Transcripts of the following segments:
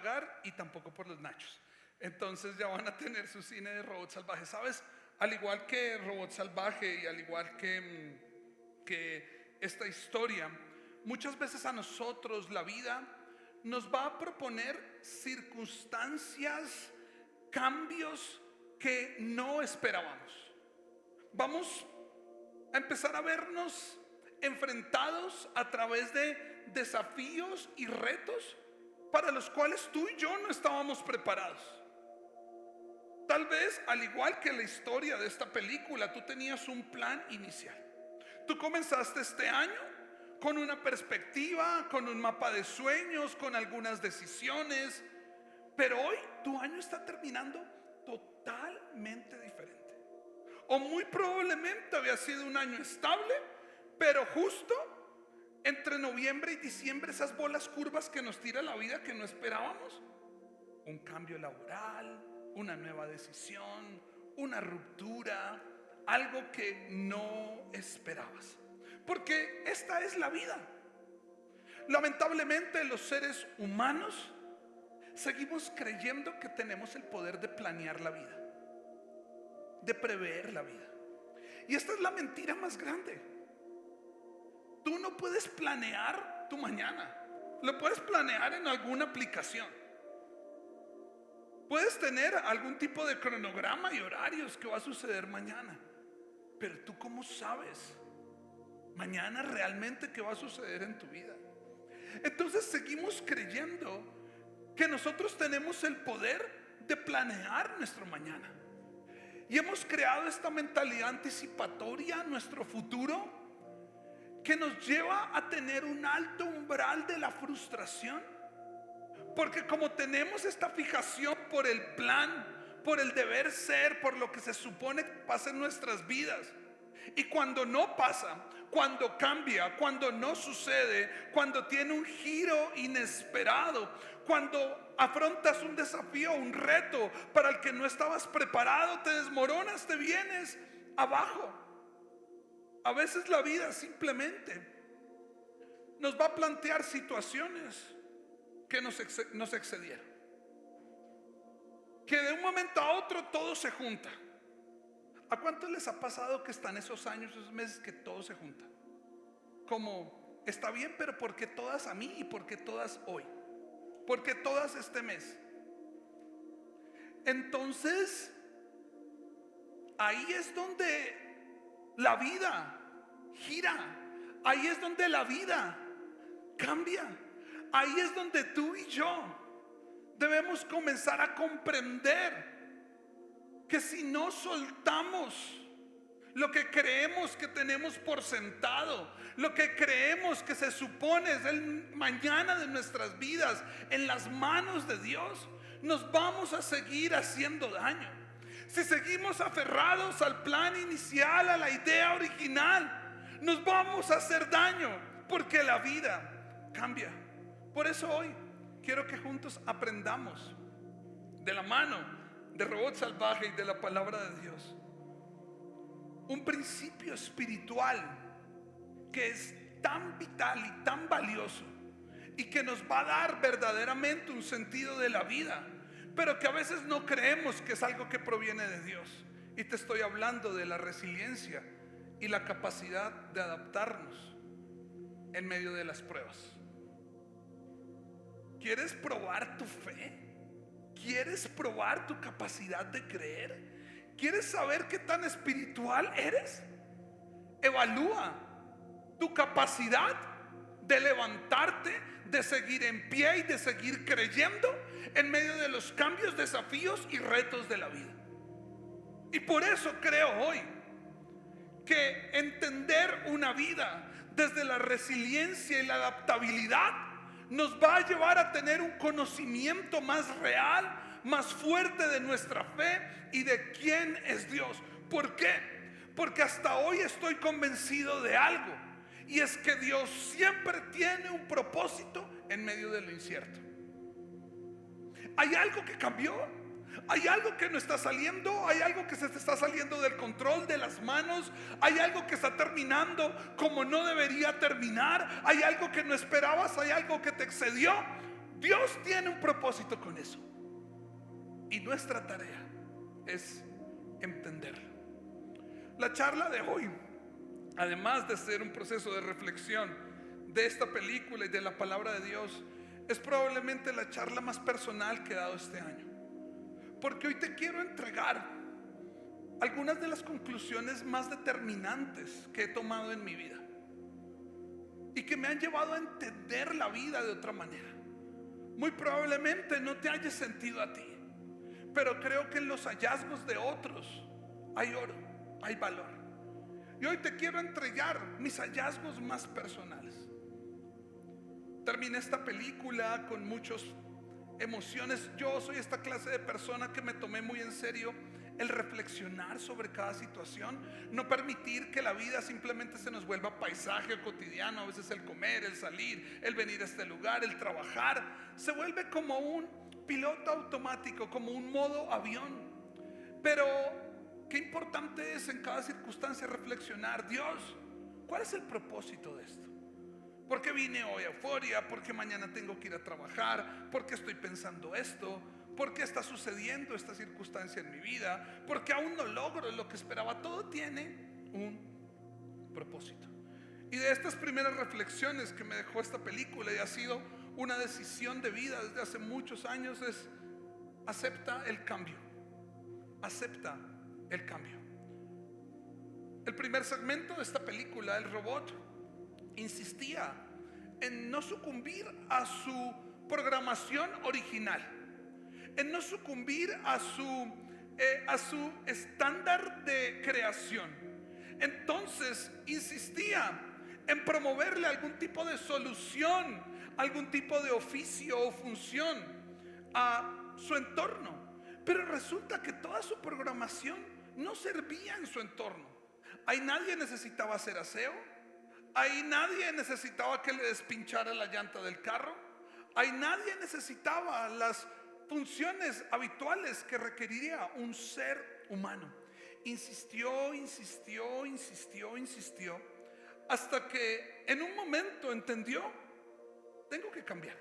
pagar y tampoco por los nachos. Entonces ya van a tener su cine de Robot Salvaje. ¿Sabes? Al igual que Robot Salvaje y al igual que esta historia, muchas veces a nosotros la vida nos va a proponer circunstancias, cambios que no esperábamos. Vamos a empezar a vernos enfrentados a través de desafíos y retos para los cuales tú y yo no estábamos preparados. Tal vez, al igual que la historia de esta película, tú tenías un plan inicial. Tú comenzaste este año con una perspectiva, con un mapa de sueños, con algunas decisiones, pero hoy tu año está terminando totalmente diferente. O muy probablemente había sido un año estable, pero justo entre noviembre y diciembre, esas bolas curvas que nos tira la vida que no esperábamos, un cambio laboral, una nueva decisión, una ruptura, algo que no esperabas. Porque esta es la vida. Lamentablemente los seres humanos seguimos creyendo que tenemos el poder de planear la vida, de prever la vida. Y esta es la mentira más grande. Tú no puedes planear tu mañana. Lo puedes planear en alguna aplicación. Puedes tener algún tipo de cronograma y horarios que va a suceder mañana. Pero tú, ¿cómo sabes mañana realmente qué va a suceder en tu vida? Entonces seguimos creyendo que nosotros tenemos el poder de planear nuestro mañana. Y hemos creado esta mentalidad anticipatoria a nuestro futuro, que nos lleva a tener un alto umbral de la frustración. Porque como tenemos esta fijación por el plan, por el deber ser, por lo que se supone que pasa en nuestras vidas, y cuando no pasa, cuando cambia, cuando no sucede, cuando tiene un giro inesperado, cuando afrontas un desafío, un reto para el que no estabas preparado, te desmoronas, te vienes abajo. A veces la vida simplemente nos va a plantear situaciones que nos excedieron, que de un momento a otro todo se junta. ¿A cuántos les ha pasado que están esos años, esos meses que todo se junta? Como, está bien, pero ¿por qué todas a mí y por qué todas hoy? ¿Por qué todas este mes? Entonces, ahí es donde la vida gira. Ahí es donde la vida cambia. Ahí es donde tú y yo debemos comenzar a comprender que si no soltamos lo que creemos que tenemos por sentado, lo que creemos que se supone es el mañana de nuestras vidas, en las manos de Dios, nos vamos a seguir haciendo daño. Si seguimos aferrados al plan inicial, a la idea original, nos vamos a hacer daño, porque la vida cambia. Por eso hoy quiero que juntos aprendamos de la mano de Robot Salvaje y de la palabra de Dios un principio espiritual que es tan vital y tan valioso, y que nos va a dar verdaderamente un sentido de la vida, pero que a veces no creemos que es algo que proviene de Dios. Y te estoy hablando de la resiliencia y la capacidad de adaptarnos en medio de las pruebas. ¿Quieres probar tu fe? ¿Quieres probar tu capacidad de creer? ¿Quieres saber qué tan espiritual eres? Evalúa tu capacidad de levantarte, de seguir en pie y de seguir creyendo en medio de los cambios, desafíos y retos de la vida. Y por eso creo hoy que entender una vida desde la resiliencia y la adaptabilidad nos va a llevar a tener un conocimiento más real, más fuerte de nuestra fe y de quién es Dios. ¿Por qué? Porque hasta hoy estoy convencido de algo, y es que Dios siempre tiene un propósito en medio de lo incierto. Hay algo que cambió, hay algo que no está saliendo, hay algo que se te está saliendo del control de las manos, hay algo que está terminando como no debería terminar, hay algo que no esperabas, hay algo que te excedió. Dios tiene un propósito con eso. Y nuestra tarea es entenderlo. La charla de hoy, además de ser un proceso de reflexión de esta película y de la palabra de Dios, es probablemente la charla más personal que he dado este año. Porque hoy te quiero entregar algunas de las conclusiones más determinantes que he tomado en mi vida y que me han llevado a entender la vida de otra manera. Muy probablemente no te haya sentido a ti, pero creo que en los hallazgos de otros hay oro, hay valor. Y hoy te quiero entregar mis hallazgos más personales. Terminé esta película con muchas emociones. Yo soy esta clase de persona que me tomé muy en serio el reflexionar sobre cada situación, no permitir que la vida simplemente se nos vuelva paisaje cotidiano. A veces el comer, el salir, el venir a este lugar, el trabajar, se vuelve como un piloto automático, como un modo avión. Pero qué importante es en cada circunstancia reflexionar: Dios, ¿cuál es el propósito de esto? ¿Por qué vine hoy a Euforia? ¿Por qué mañana tengo que ir a trabajar? ¿Por qué estoy pensando esto? ¿Por qué está sucediendo esta circunstancia en mi vida? ¿Por qué aún no logro lo que esperaba? Todo tiene un propósito. Y de estas primeras reflexiones que me dejó esta película, y ha sido una decisión de vida desde hace muchos años, es: acepta el cambio. Acepta el cambio. El primer segmento de esta película, el robot insistía en no sucumbir a su programación original, en no sucumbir a su estándar de creación. Entonces insistía en promoverle algún tipo de solución, algún tipo de oficio o función a su entorno. Pero resulta que toda su programación no servía en su entorno. Ahí nadie necesitaba hacer aseo. Ahí nadie necesitaba que le despinchara la llanta del carro. Ahí nadie necesitaba las funciones habituales que requeriría un ser humano. Insistió, hasta que en un momento entendió: tengo que cambiar.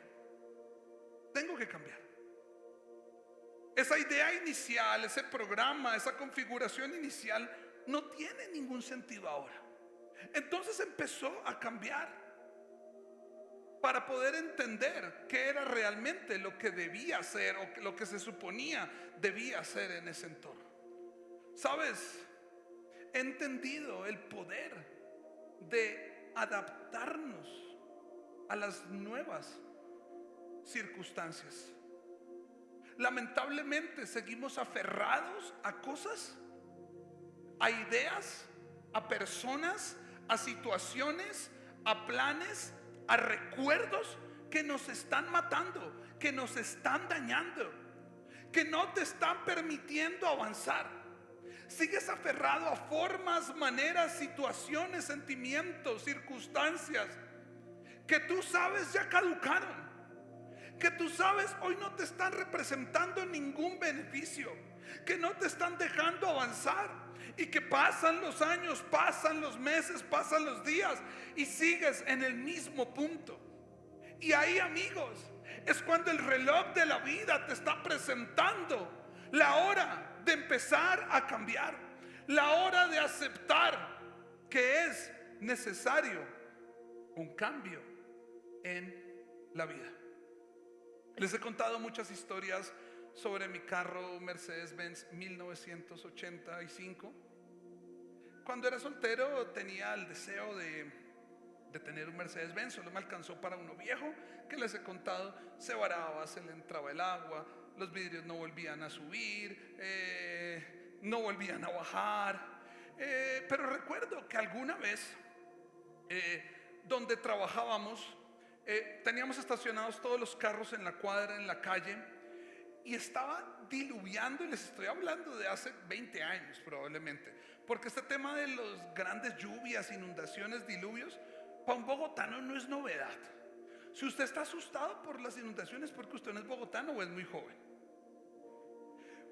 Esa idea inicial, ese programa, esa configuración inicial no tiene ningún sentido ahora. Entonces empezó a cambiar para poder entender qué era realmente lo que debía hacer, o lo que se suponía debía hacer en ese entorno. ¿Sabes? He entendido el poder de adaptarnos a las nuevas circunstancias. Lamentablemente seguimos aferrados a cosas, a ideas, a personas, a situaciones, a planes, a recuerdos que nos están matando, que nos están dañando, que no te están permitiendo avanzar. Sigues aferrado a formas, maneras, situaciones, sentimientos, circunstancias que tú sabes ya caducaron, que tú sabes hoy no te están representando ningún beneficio, que no te están dejando avanzar, y que pasan los años, pasan los meses, pasan los días y sigues en el mismo punto. Y ahí, amigos, es cuando el reloj de la vida te está presentando la hora de empezar a cambiar, la hora de aceptar que es necesario un cambio en la vida. Les he contado muchas historias sobre mi carro Mercedes-Benz 1985. Cuando era soltero tenía el deseo de tener un Mercedes-Benz. Solo me alcanzó para uno viejo que les he contado. Se varaba, se le entraba el agua, los vidrios no volvían a subir, no volvían a bajar. Pero recuerdo que alguna vez donde trabajábamos, teníamos estacionados todos los carros en la cuadra, en la calle, y estaba diluviando. Y les estoy hablando de hace 20 años probablemente, porque este tema de las grandes lluvias, inundaciones, diluvios, para un bogotano no es novedad. Si usted está asustado por las inundaciones, porque usted no es bogotano o es muy joven.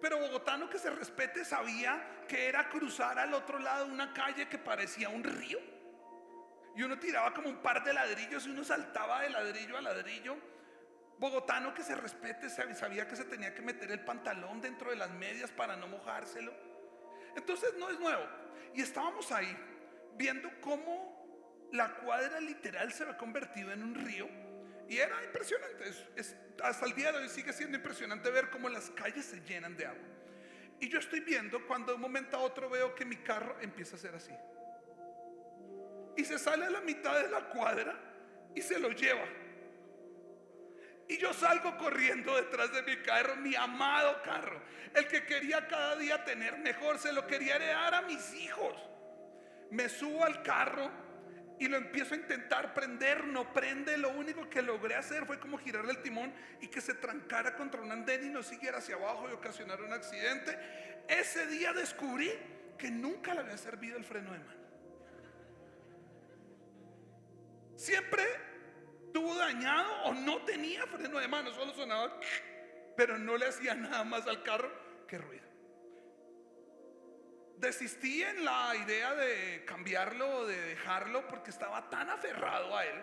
Pero bogotano que se respete sabía que era cruzar al otro lado de una calle que parecía un río, y uno tiraba como un par de ladrillos y uno saltaba de ladrillo a ladrillo bogotano que se respete sabía que se tenía que meter el pantalón dentro de las medias para no mojárselo. Entonces no es nuevo. Y estábamos ahí viendo cómo la cuadra literal se había convertido en un río. Y era impresionante. Hasta el día de hoy sigue siendo impresionante ver cómo las calles se llenan de agua. Y yo estoy viendo cuando de un momento a otro veo que mi carro empieza a ser así. Y se sale a la mitad de la cuadra y se lo lleva. Y yo salgo corriendo detrás de mi carro, mi amado carro, el que quería cada día tener mejor, se lo quería heredar a mis hijos. Me subo al carro y lo empiezo a intentar prender, no prende. Lo único que logré hacer fue como girarle el timón y que se trancara contra un andén y no siguiera hacia abajo y ocasionar un accidente. Ese día descubrí que nunca le había servido el freno de mano. Siempre estuvo dañado o no tenía freno de mano, solo sonaba, pero no le hacía nada más al carro que ruido. Desistí en la idea de cambiarlo o de dejarlo porque estaba tan aferrado a él.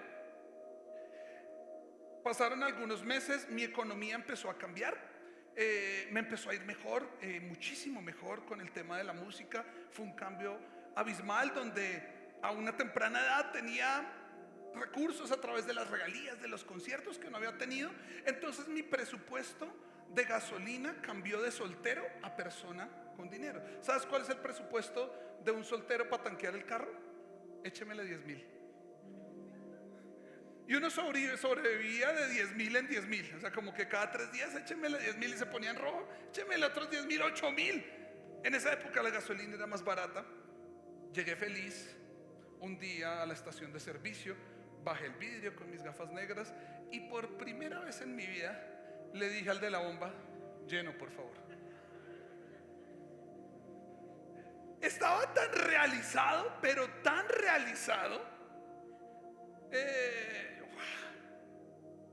Pasaron algunos meses, mi economía empezó a cambiar, me empezó a ir mejor, muchísimo mejor con el tema de la música. Fue un cambio abismal donde a una temprana edad tenía recursos a través de las regalías de los conciertos que no había tenido. Entonces mi presupuesto de gasolina cambió de soltero a persona con dinero. ¿Sabes cuál es el presupuesto de un soltero para tanquear el carro? Échemele 10,000. Y uno sobrevivía de 10,000 en 10,000. O sea, como que cada 3 días échemele 10,000 y se ponía en rojo, échemele otros 10,000, 8,000. En esa época la gasolina era más barata. Llegué feliz un día a la estación de servicio, bajé el vidrio con mis gafas negras y por primera vez en mi vida le dije al de la bomba: lleno, por favor. Estaba tan realizado, pero tan realizado.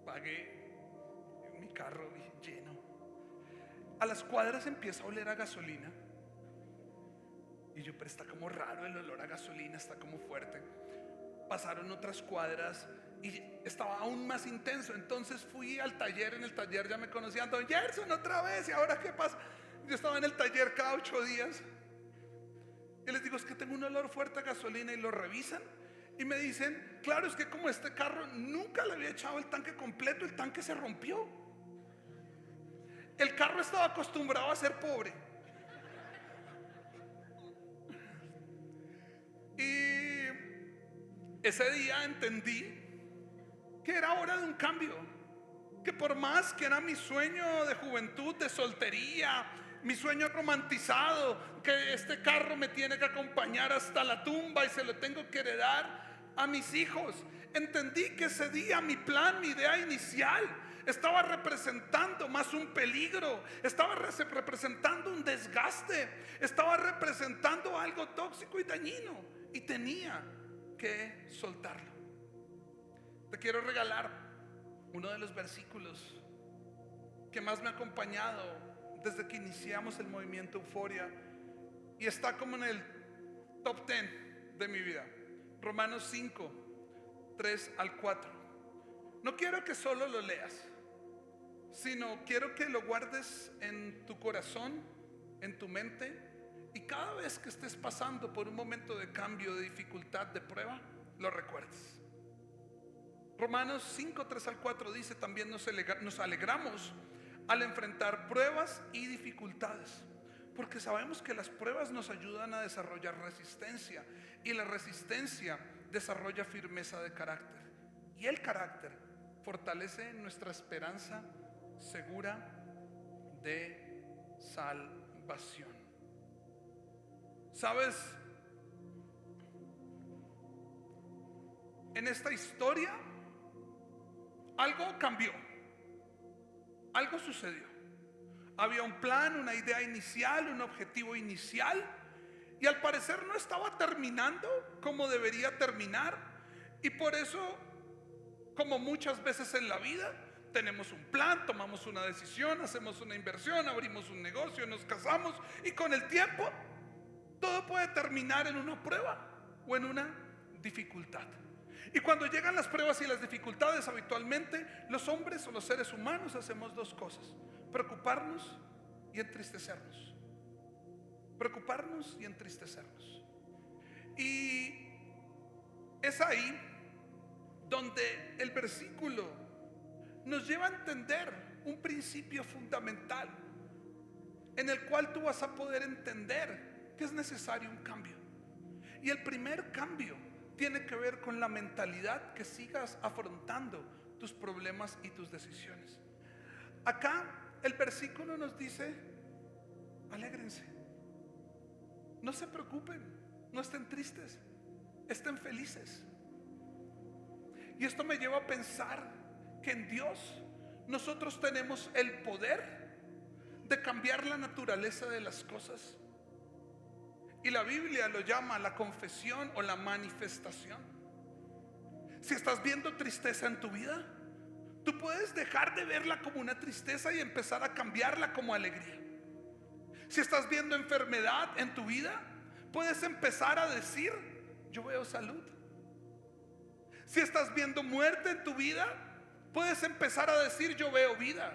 Pagué mi carro lleno. A las cuadras empieza a oler a gasolina. Y yo, pero está como raro el olor a gasolina, está como fuerte. Pasaron otras cuadras y estaba aún más intenso. Entonces fui al taller. En el taller ya me conocían: don Gerson, otra vez. ¿Y ahora qué pasa? Yo estaba en el taller cada 8 días y les digo: es que tengo un olor fuerte a gasolina. Y lo revisan y me dicen: claro, es que como este carro nunca le había echado el tanque completo, el tanque se rompió. El carro estaba acostumbrado a ser pobre. Y ese día entendí que era hora de un cambio. Que por más que era mi sueño de juventud, de soltería, mi sueño romantizado, que este carro me tiene que acompañar hasta la tumba y se lo tengo que heredar a mis hijos, entendí que ese día mi plan, mi idea inicial estaba representando más un peligro, estaba representando un desgaste, estaba representando algo tóxico y dañino, y tenía que soltarlo. Te quiero regalar uno de los versículos que más me ha acompañado desde que iniciamos el movimiento Euforia, y está como en el top 10 de mi vida. Romanos 5, 3 al 4. No quiero que solo lo leas, sino quiero que lo guardes en tu corazón, en tu mente, y cada vez que estés pasando por un momento de cambio, de dificultad, de prueba, lo recuerdes. Romanos 5, 3 al 4 dice: también nos alegramos al enfrentar pruebas y dificultades, porque sabemos que las pruebas nos ayudan a desarrollar resistencia, y la resistencia desarrolla firmeza de carácter, y el carácter fortalece nuestra esperanza segura de salvación. ¿Sabes? En esta historia algo cambió, algo sucedió. Había un plan, una idea inicial, un objetivo inicial, y al parecer no estaba terminando como debería terminar. Y por eso, como muchas veces en la vida, tenemos un plan, tomamos una decisión, hacemos una inversión, abrimos un negocio, nos casamos, y con el tiempo todo puede terminar en una prueba o en una dificultad. Y cuando llegan las pruebas y las dificultades, habitualmente los hombres o los seres humanos hacemos dos cosas: preocuparnos y entristecernos. Preocuparnos y entristecernos. Y es ahí donde el versículo nos lleva a entender un principio fundamental, en el cual tú vas a poder entender que es necesario un cambio. Y el primer cambio tiene que ver con la mentalidad que sigas afrontando tus problemas y tus decisiones. Acá el versículo nos dice: alégrense, no se preocupen, no estén tristes, estén felices. Y esto me lleva a pensar que en Dios nosotros tenemos el poder de cambiar la naturaleza de las cosas. Y la Biblia lo llama la confesión o la manifestación. Si estás viendo tristeza en tu vida, tú puedes dejar de verla como una tristeza y empezar a cambiarla como alegría. Si estás viendo enfermedad en tu vida, puedes empezar a decir: yo veo salud. Si estás viendo muerte en tu vida, puedes empezar a decir: yo veo vida.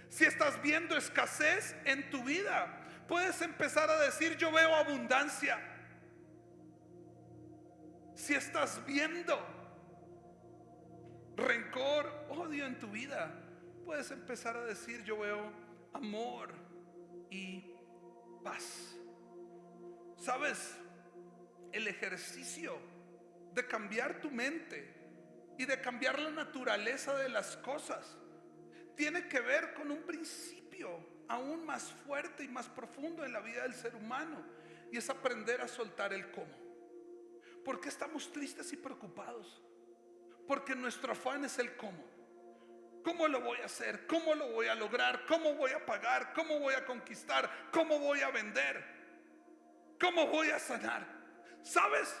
Si estás viendo escasez en tu vida, puedes empezar a decir: yo veo abundancia. Si estás viendo rencor, odio en tu vida, puedes empezar a decir: yo veo amor y paz. ¿Sabes? El ejercicio de cambiar tu mente y de cambiar la naturaleza de las cosas tiene que ver con un principio aún más fuerte y más profundo en la vida del ser humano, y es aprender a soltar el cómo. ¿Por qué estamos tristes y preocupados? Porque nuestro afán es el cómo. ¿Cómo lo voy a hacer? ¿Cómo lo voy a lograr? ¿Cómo voy a pagar? ¿Cómo voy a conquistar? ¿Cómo voy a vender? ¿Cómo voy a sanar? ¿Sabes?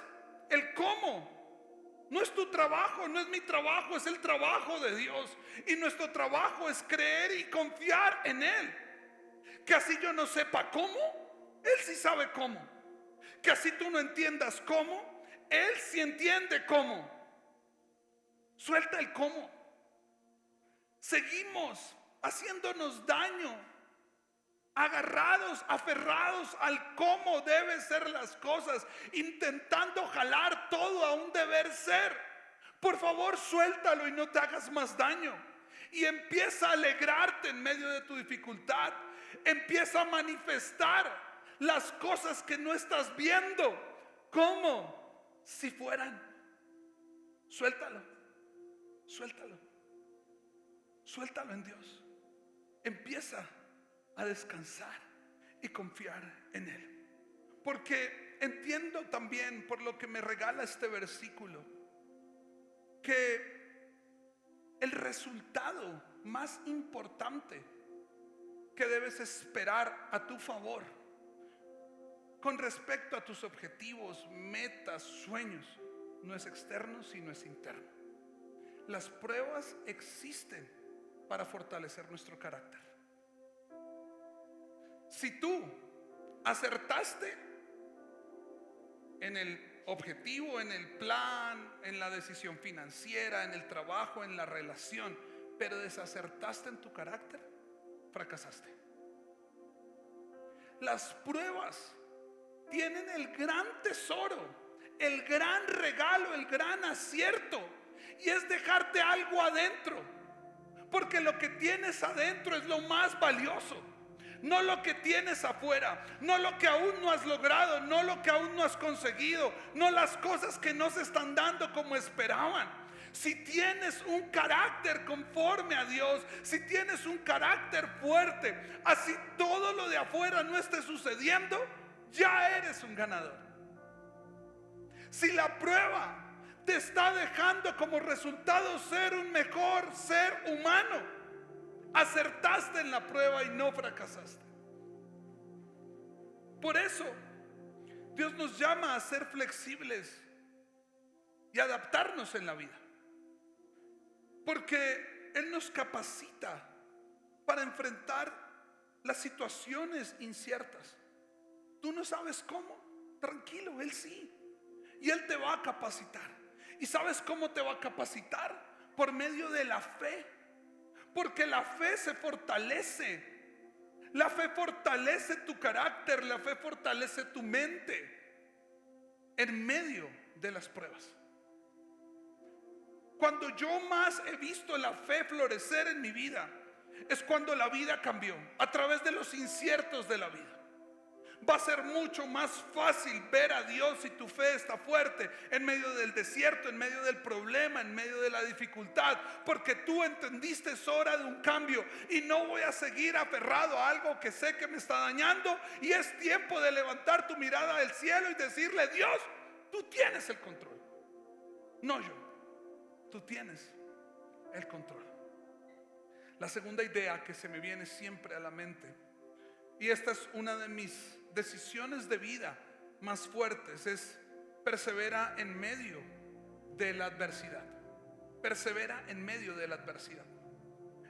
El cómo no es tu trabajo, no es mi trabajo, es el trabajo de Dios. Y nuestro trabajo es creer y confiar en Él. Que así yo no sepa cómo, Él sí sabe cómo. Que así tú no entiendas cómo, Él sí entiende cómo. Suelta el cómo. Seguimos haciéndonos daño, agarrados, aferrados al cómo deben ser las cosas, intentando jalar todo a un deber ser. Por favor, suéltalo y no te hagas más daño. Y empieza a alegrarte en medio de tu dificultad. Empieza a manifestar las cosas que no estás viendo como si fueran. Suéltalo, suéltalo, suéltalo en Dios. Empieza a descansar y confiar en Él. Porque entiendo también, por lo que me regala este versículo, que el resultado más importante que debes esperar a tu favor con respecto a tus objetivos, metas, sueños, no es externo sino es interno. Las pruebas existen para fortalecer nuestro carácter. Si tú acertaste en el objetivo, en el plan, en la decisión financiera, en el trabajo, en la relación, pero desacertaste en tu carácter, fracasaste. Las pruebas tienen el gran tesoro, el gran regalo, el gran acierto, y es dejarte algo adentro, porque lo que tienes adentro es lo más valioso. No lo que tienes afuera, no lo que aún no has logrado, no lo que aún no has conseguido, no las cosas que no se están dando como esperaban. Si tienes un carácter conforme a Dios, si tienes un carácter fuerte, así todo lo de afuera no esté sucediendo, ya eres un ganador. Si la prueba te está dejando como resultado ser un mejor ser humano, acertaste en la prueba y no fracasaste. Por eso Dios nos llama a ser flexibles y adaptarnos en la vida, porque Él nos capacita para enfrentar las situaciones inciertas. Tú no sabes cómo, tranquilo, Él sí, y Él te va a capacitar. ¿Y sabes cómo te va a capacitar? Por medio de la fe. Porque la fe se fortalece. La fe fortalece tu carácter, la fe fortalece tu mente en medio de las pruebas. Cuando yo más he visto la fe florecer en mi vida es cuando la vida cambió, a través de los inciertos de la vida. Va a ser mucho más fácil ver a Dios si tu fe está fuerte en medio del desierto, en medio del problema, en medio de la dificultad, porque tú entendiste es hora de un cambio y no voy a seguir aferrado a algo que sé que me está dañando, y es tiempo de levantar tu mirada del cielo y decirle: Dios, tú tienes el control, no yo, tú tienes el control. La segunda idea que se me viene siempre a la mente, y esta es una de mis decisiones de vida más fuertes, es: persevera en medio de la adversidad. Persevera en medio de la adversidad.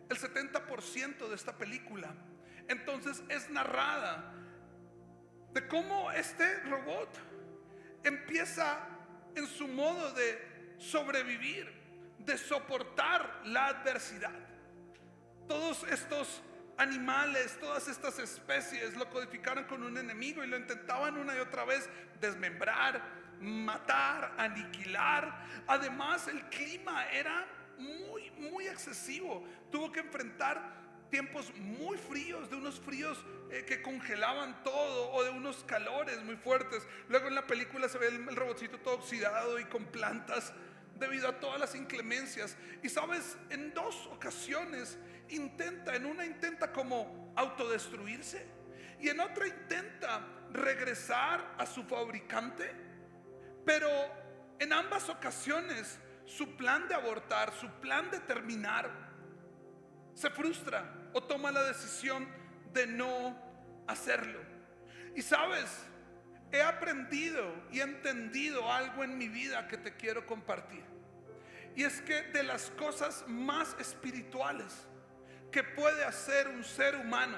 El 70% de esta película entonces es narrada de cómo este robot empieza en su modo de sobrevivir, de soportar la adversidad. Todos estos animales, todas estas especies lo codificaron con un enemigo y lo intentaban una y otra vez desmembrar, matar, aniquilar. Además, el clima era muy excesivo. Tuvo que enfrentar tiempos muy fríos, de unos fríos que congelaban todo, o de unos calores muy fuertes. Luego en la película se ve el robotcito todo oxidado y con plantas debido a todas las inclemencias. Y sabes, en dos ocasiones en una intenta como autodestruirse, y en otra intenta regresar a su fabricante. Pero en ambas ocasiones su plan de abortar, su plan de terminar, se frustra o toma la decisión de no hacerlo. Y sabes, he aprendido y he entendido algo en mi vida que te quiero compartir. Y es que de las cosas más espirituales que puede hacer un ser humano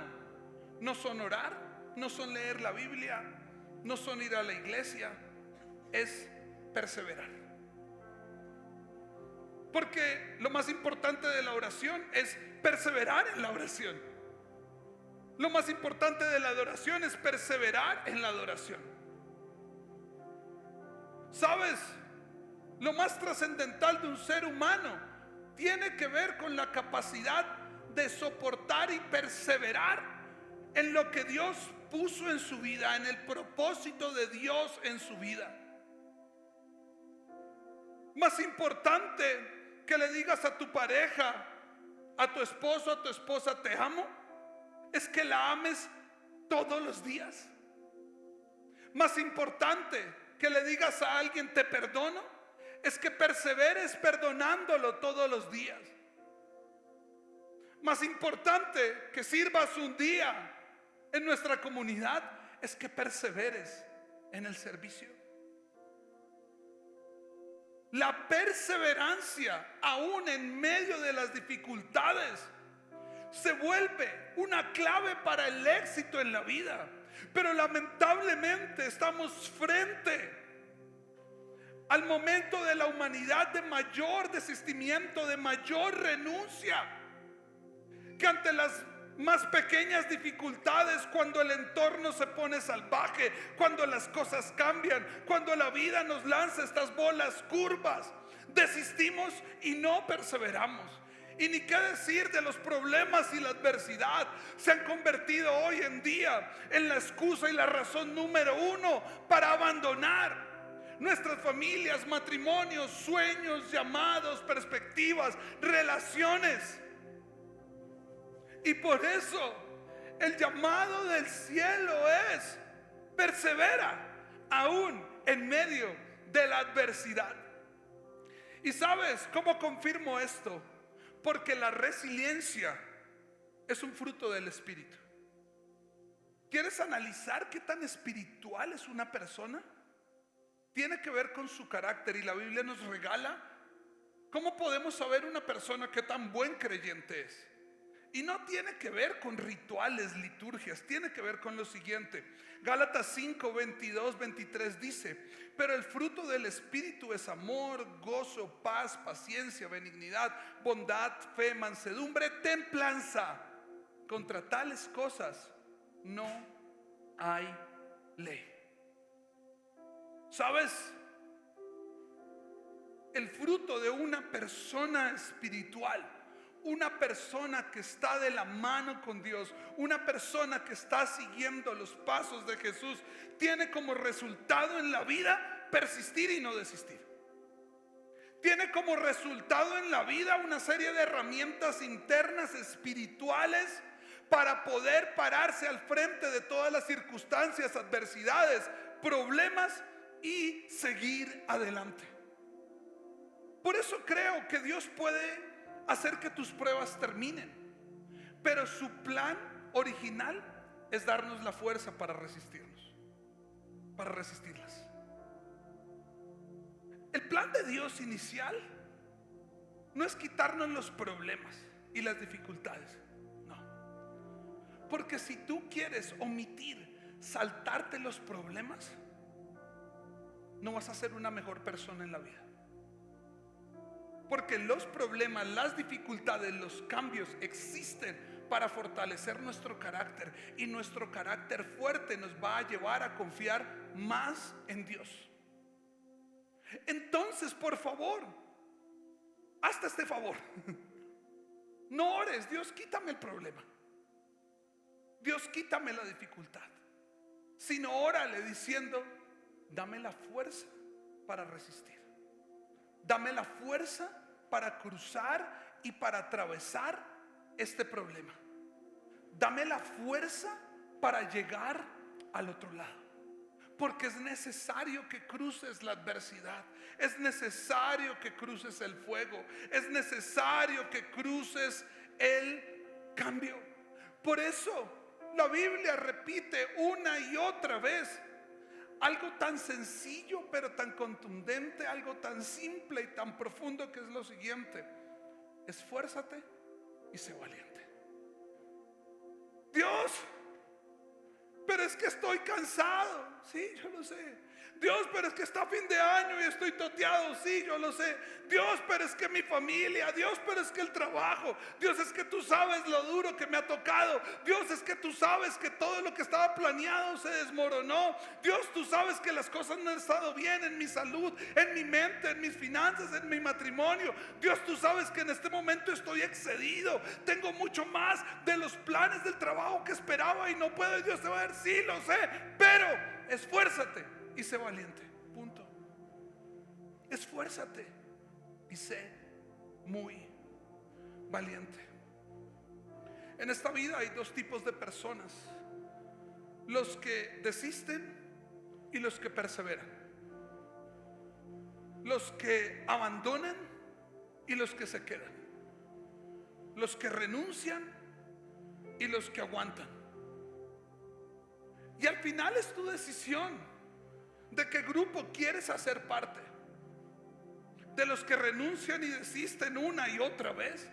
no son orar, no son leer la Biblia, no son ir a la iglesia, es perseverar. Porque lo más importante de la oración es perseverar en la oración. Lo más importante de la adoración es perseverar en la adoración. ¿Sabes? Lo más trascendental de un ser humano tiene que ver con la capacidad de soportar y perseverar en lo que Dios puso en su vida, en el propósito de Dios en su vida. Más importante que le digas a tu pareja, a tu esposo, a tu esposa: te amo, es que la ames todos los días. Más importante que le digas a alguien: te perdono, es que perseveres perdonándolo todos los días. Más importante que sirvas un día en nuestra comunidad, es que perseveres en el servicio. La perseverancia, aún en medio de las dificultades, se vuelve una clave para el éxito en la vida. Pero lamentablemente estamos frente al momento de la humanidad de mayor desistimiento, de mayor renuncia, que ante las más pequeñas dificultades, cuando el entorno se pone salvaje, cuando las cosas cambian, cuando la vida nos lanza estas bolas curvas, desistimos y no perseveramos. Y ni qué decir de los problemas y la adversidad. Se han convertido hoy en día en la excusa y la razón número uno para abandonar nuestras familias, matrimonios, sueños, llamados, perspectivas, relaciones. Y por eso el llamado del cielo es: persevera aún en medio de la adversidad. ¿Y sabes cómo confirmo esto? Porque la resiliencia es un fruto del Espíritu. ¿Quieres analizar qué tan espiritual es una persona? Tiene que ver con su carácter, y la Biblia nos regala cómo podemos saber una persona qué tan buen creyente es. Y no tiene que ver con rituales, liturgias, tiene que ver con lo siguiente. Gálatas 5, 22, 23 dice: pero el fruto del Espíritu es amor, gozo, paz, paciencia, benignidad, bondad, fe, mansedumbre, templanza. Contra tales cosas no hay ley. ¿Sabes? El fruto de una persona espiritual, una persona que está de la mano con Dios, una persona que está siguiendo los pasos de Jesús, tiene como resultado en la vida persistir y no desistir. Tiene como resultado en la vida una serie de herramientas internas espirituales para poder pararse al frente de todas las circunstancias, adversidades, problemas y seguir adelante. Por eso creo que Dios puede hacer que tus pruebas terminen, pero su plan original es darnos la fuerza para resistirnos, para resistirlas. El plan de Dios inicial no es quitarnos los problemas y las dificultades, no. Porque si tú quieres omitir, saltarte los problemas, no vas a ser una mejor persona en la vida. Porque los problemas, las dificultades, los cambios existen para fortalecer nuestro carácter. Y nuestro carácter fuerte nos va a llevar a confiar más en Dios. Entonces, por favor, hazte este favor. No ores: Dios, quítame el problema, Dios, quítame la dificultad. Sino órale diciendo: dame la fuerza para resistir. Dame la fuerza para cruzar y para atravesar este problema. Dame la fuerza para llegar al otro lado. Porque es necesario que cruces la adversidad. Es necesario que cruces el fuego. Es necesario que cruces el cambio. Por eso la Biblia repite una y otra vez algo tan sencillo pero tan contundente, algo tan simple y tan profundo, que es lo siguiente: esfuérzate y sé valiente. Dios, pero es que estoy cansado. Sí, yo lo sé. Dios, pero es que está fin de año y estoy toteado. Sí, yo lo sé. Dios, pero es que mi familia. Dios, pero es que el trabajo. Dios, es que tú sabes lo duro que me ha tocado. Dios, es que tú sabes que todo lo que estaba planeado se desmoronó. Dios, tú sabes que las cosas no han estado bien en mi salud, en mi mente, en mis finanzas, en mi matrimonio. Dios, tú sabes que en este momento estoy excedido. Tengo mucho más de los planes del trabajo que esperaba y no puedo. Dios te va a decir: sí, lo sé, pero esfuérzate y sé valiente. Punto. Esfuérzate y sé muy valiente. En esta vida hay dos tipos de personas: los que desisten y los que perseveran, los que abandonan y los que se quedan, los que renuncian y los que aguantan. Y al final es tu decisión de qué grupo quieres hacer parte: de los que renuncian y desisten una y otra vez,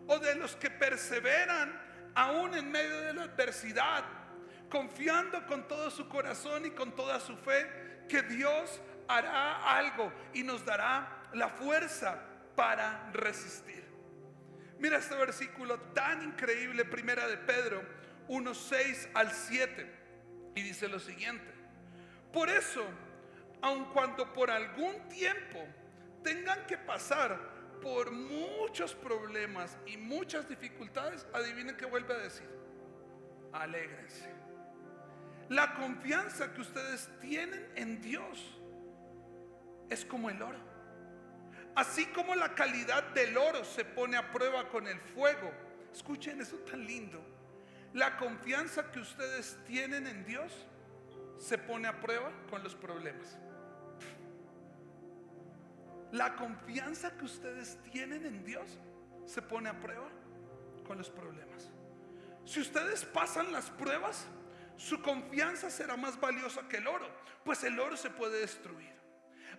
o de los que perseveran aún en medio de la adversidad, confiando con todo su corazón y con toda su fe que Dios hará algo y nos dará la fuerza para resistir. Mira este versículo tan increíble, Primera de Pedro 1, 6 al 7, y dice lo siguiente: por eso, aun cuando por algún tiempo tengan que pasar por muchos problemas y muchas dificultades, adivinen qué vuelve a decir: alégrense. La confianza que ustedes tienen en Dios es como el oro. Así como la calidad del oro se pone a prueba con el fuego. Escuchen eso tan lindo. La confianza que ustedes tienen en Dios se pone a prueba con los problemas. La confianza que ustedes tienen en Dios se pone a prueba con los problemas. Si ustedes pasan las pruebas, su confianza será más valiosa que el oro, pues el oro se puede destruir.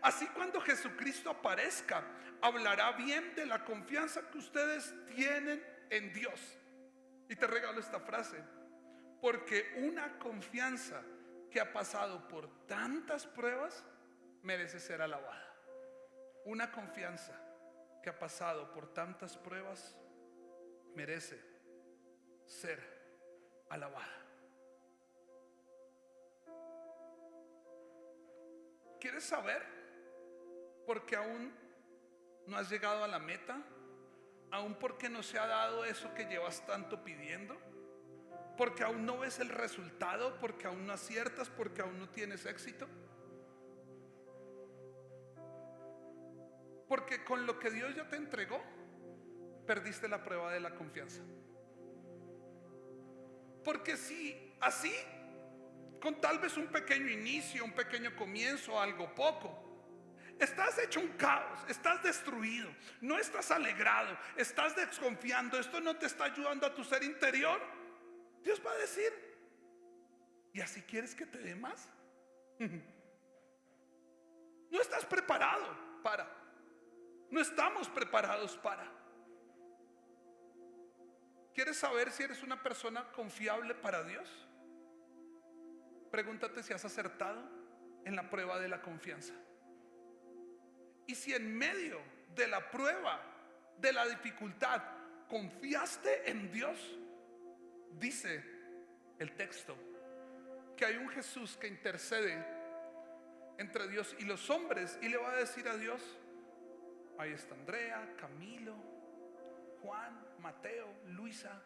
Así, cuando Jesucristo aparezca, hablará bien de la confianza que ustedes tienen en Dios. Y te regalo esta frase, porque una confianza que ha pasado por tantas pruebas merece ser alabada. Una confianza que ha pasado por tantas pruebas merece ser alabada. ¿Quieres saber por qué aún no has llegado a la meta? ¿Aún por qué no se ha dado eso que llevas tanto pidiendo? ¿Porque aún no ves el resultado? ¿Porque aún no aciertas? ¿Porque aún no tienes éxito? Porque con lo que Dios ya te entregó, perdiste la prueba de la confianza. Porque si así, con tal vez un pequeño inicio, un pequeño comienzo, algo poco, estás hecho un caos, estás destruido, no estás alegrado, estás desconfiando, esto no te está ayudando a tu ser interior, Dios va a decir: ¿y así quieres que te dé más? No estás preparado para, no estamos preparados para. ¿Quieres saber si eres una persona confiable para Dios? Pregúntate si has acertado en la prueba de la confianza. Y si en medio de la prueba, de la dificultad, confiaste en Dios, dice el texto que hay un Jesús que intercede entre Dios y los hombres y le va a decir a Dios: ahí está Andrea, Camilo, Juan, Mateo, Luisa,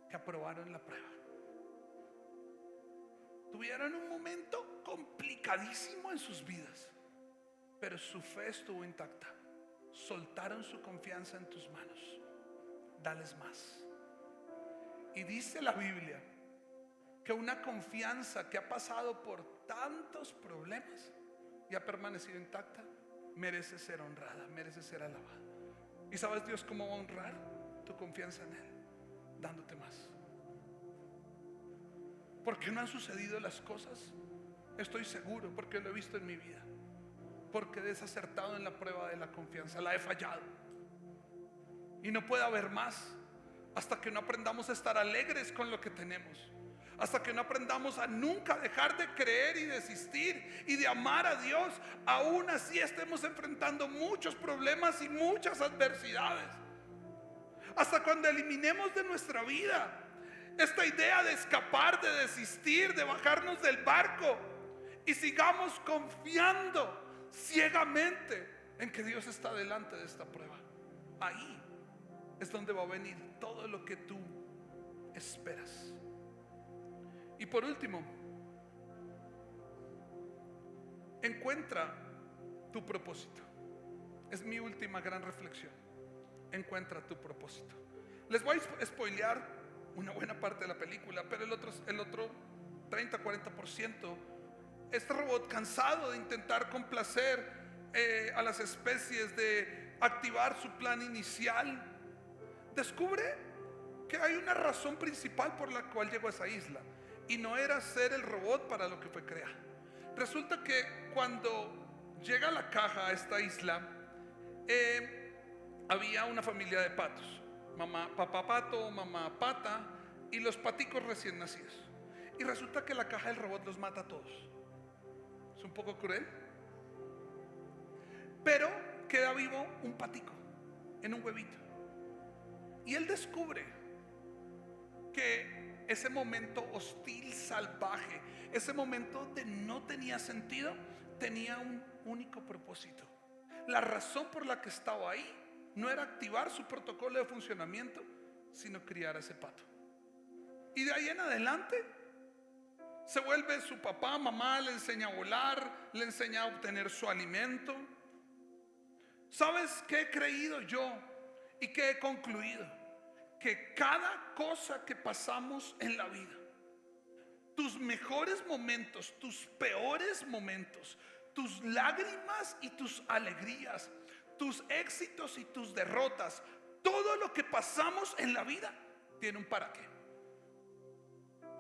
que aprobaron la prueba. Tuvieron un momento complicadísimo en sus vidas, pero su fe estuvo intacta. Soltaron su confianza en tus manos. Dales más. Y dice la Biblia que una confianza que ha pasado por tantos problemas y ha permanecido intacta merece ser honrada, merece ser alabada. ¿Y sabes Dios cómo va a honrar tu confianza en Él? Dándote más. ¿Por qué no han sucedido las cosas? Estoy seguro, porque lo he visto en mi vida. Porque he desacertado en la prueba de la confianza, la he fallado. Y no puede haber más hasta que no aprendamos a estar alegres con lo que tenemos. Hasta que no aprendamos a nunca dejar de creer y desistir y de amar a Dios, aún así estemos enfrentando muchos problemas y muchas adversidades. Hasta cuando eliminemos de nuestra vida esta idea de escapar, de desistir, de bajarnos del barco y sigamos confiando ciegamente en que Dios está delante de esta prueba. Ahí es donde va a venir todo lo que tú esperas. Y por último, encuentra tu propósito. Es mi última gran reflexión. Encuentra tu propósito. Les voy a spoilear una buena parte de la película, pero el otro 30-40%, este robot, cansado de intentar complacer a las especies, de activar su plan inicial, descubre que hay una razón principal por la cual llegó a esa isla, y no era ser el robot para lo que fue creado. Resulta que cuando llega la caja a esta isla, había una familia de patos. Papá pato, mamá pata y los paticos recién nacidos. Y resulta que la caja del robot los mata a todos. Es un poco cruel, pero queda vivo un patico en un huevito. Y él descubre que ese momento hostil, salvaje, ese momento de no tenía sentido, tenía un único propósito. La razón por la que estaba ahí no era activar su protocolo de funcionamiento, sino criar a ese pato. Y de ahí en adelante se vuelve su papá, mamá, le enseña a volar, le enseña a obtener su alimento. ¿Sabes qué he creído yo y qué he concluido? Que cada cosa que pasamos en la vida, tus mejores momentos, tus peores momentos, tus lágrimas y tus alegrías, tus éxitos y tus derrotas, todo lo que pasamos en la vida tiene un para qué.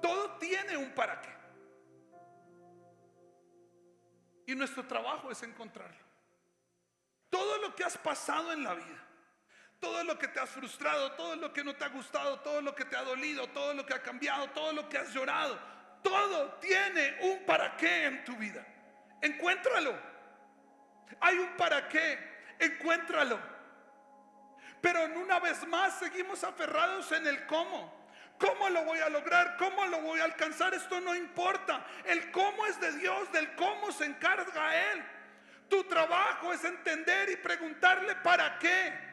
Todo tiene un para qué. Y nuestro trabajo es encontrarlo. Todo lo que has pasado en la vida, todo lo que te has frustrado, todo lo que no te ha gustado, todo lo que te ha dolido, todo lo que ha cambiado, todo lo que has llorado, todo tiene un para qué en tu vida. Encuéntralo. Hay un para qué, encuéntralo. Pero una vez más seguimos aferrados en el cómo. ¿Cómo lo voy a lograr? ¿Cómo lo voy a alcanzar? Esto no importa. El cómo es de Dios, del cómo se encarga Él. Tu trabajo es entender y preguntarle ¿para qué?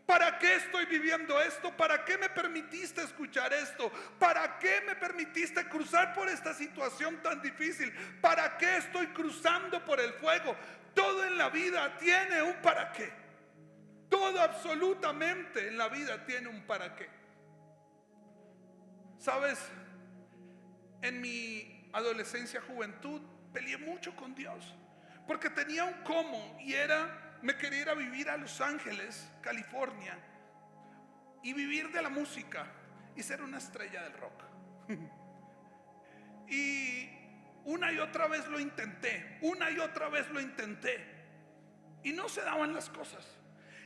¿Para qué estoy viviendo esto? ¿Para qué me permitiste escuchar esto? ¿Para qué me permitiste cruzar por esta situación tan difícil? ¿Para qué estoy cruzando por el fuego? Todo en la vida tiene un para qué. Todo absolutamente en la vida tiene un para qué. ¿Sabes? En mi adolescencia, juventud, peleé mucho con Dios. Porque tenía un cómo y me quería ir a vivir a Los Ángeles, California, y vivir de la música y ser una estrella del rock. Y una y otra vez lo intenté, y no se daban las cosas.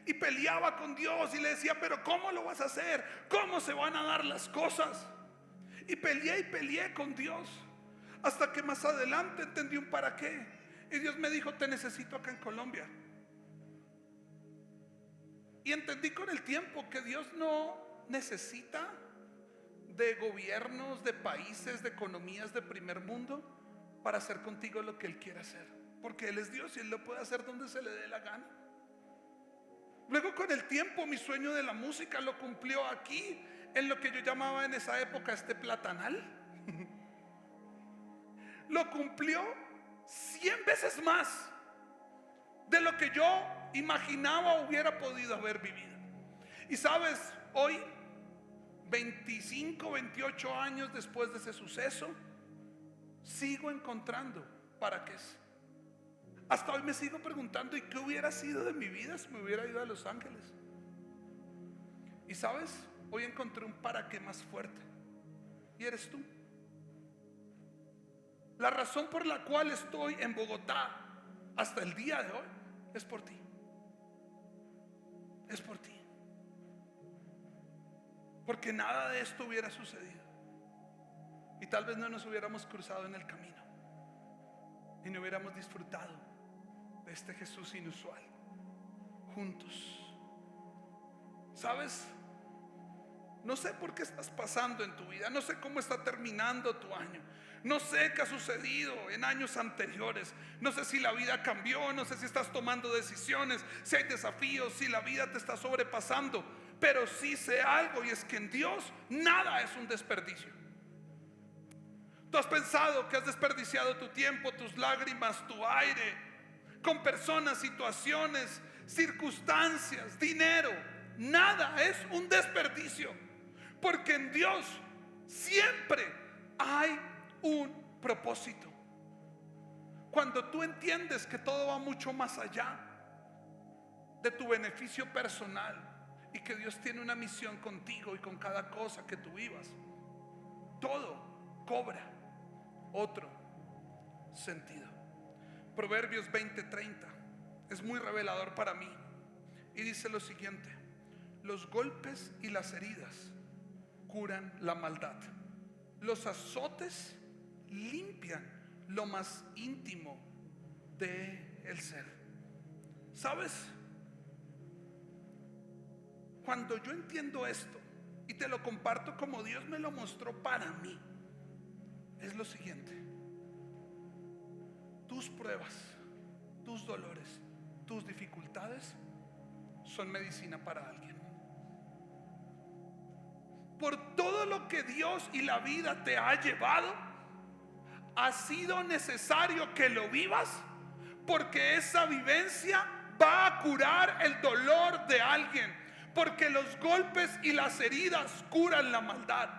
Y peleaba con Dios y le decía, pero ¿cómo lo vas a hacer? ¿Cómo se van a dar las cosas? Y peleé con Dios, hasta que más adelante entendí un para qué. Y Dios me dijo, te necesito acá en Colombia. Y entendí con el tiempo que Dios no necesita de gobiernos, de países, de economías de primer mundo para hacer contigo lo que Él quiere hacer. Porque Él es Dios y Él lo puede hacer donde se le dé la gana. Luego con el tiempo mi sueño de la música lo cumplió aquí, en lo que yo llamaba en esa época platanal. Lo cumplió 100 veces más de lo que yo imaginaba o hubiera podido haber vivido. Y sabes, hoy 25, 28 años después de ese suceso, sigo encontrando para qué es. Hasta hoy me sigo preguntando, ¿y qué hubiera sido de mi vida si me hubiera ido a Los Ángeles? Y sabes, hoy encontré un para qué más fuerte, y eres tú. La razón por la cual estoy en Bogotá hasta el día de hoy es por ti. Es por ti. Porque nada de esto hubiera sucedido y tal vez no nos hubiéramos cruzado en el camino y no hubiéramos disfrutado de este Jesús inusual juntos. ¿Sabes? No sé por qué estás pasando en tu vida, no sé cómo está terminando tu año, no sé qué ha sucedido en años anteriores, no sé si la vida cambió, no sé si estás tomando decisiones, si hay desafíos, si la vida te está sobrepasando, pero sí sé algo, y es que en Dios nada es un desperdicio. Tú has pensado que has desperdiciado tu tiempo, tus lágrimas, tu aire, con personas, situaciones, circunstancias, dinero. Nada es un desperdicio, porque en Dios siempre hay un propósito. Cuando tú entiendes que todo va mucho más allá de tu beneficio personal y que Dios tiene una misión contigo y con cada cosa que tú vivas, todo cobra otro sentido. Proverbios 20:30 es muy revelador para mí y dice lo siguiente: los golpes y las heridas curan la maldad, los azotes limpian lo más íntimo del ser. ¿Sabes? Cuando yo entiendo esto y te lo comparto como Dios me lo mostró para mí, es lo siguiente: tus pruebas, tus dolores, tus dificultades son medicina para alguien. Por todo lo que Dios y la vida te ha llevado, ha sido necesario que lo vivas, porque esa vivencia va a curar el dolor de alguien, porque los golpes y las heridas curan la maldad.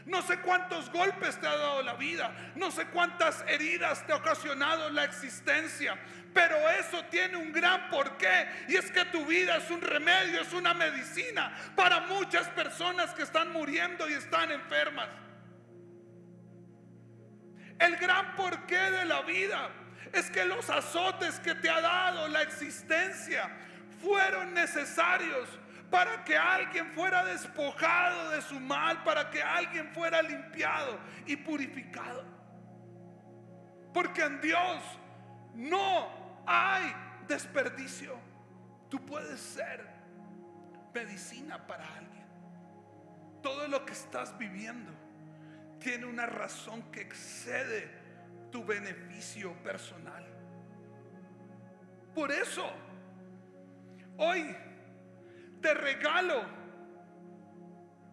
No sé cuántos golpes te ha dado la vida, no sé cuántas heridas te ha ocasionado la existencia, pero eso tiene un gran porqué, y es que tu vida es un remedio, es una medicina para muchas personas que están muriendo y están enfermas. El gran porqué de la vida es que los azotes que te ha dado la existencia fueron necesarios para que alguien fuera despojado de su mal, para que alguien fuera limpiado y purificado. Porque en Dios no hay desperdicio. Tú puedes ser medicina para alguien. Todo lo que estás viviendo tiene una razón que excede tu beneficio personal. Por eso hoy te regalo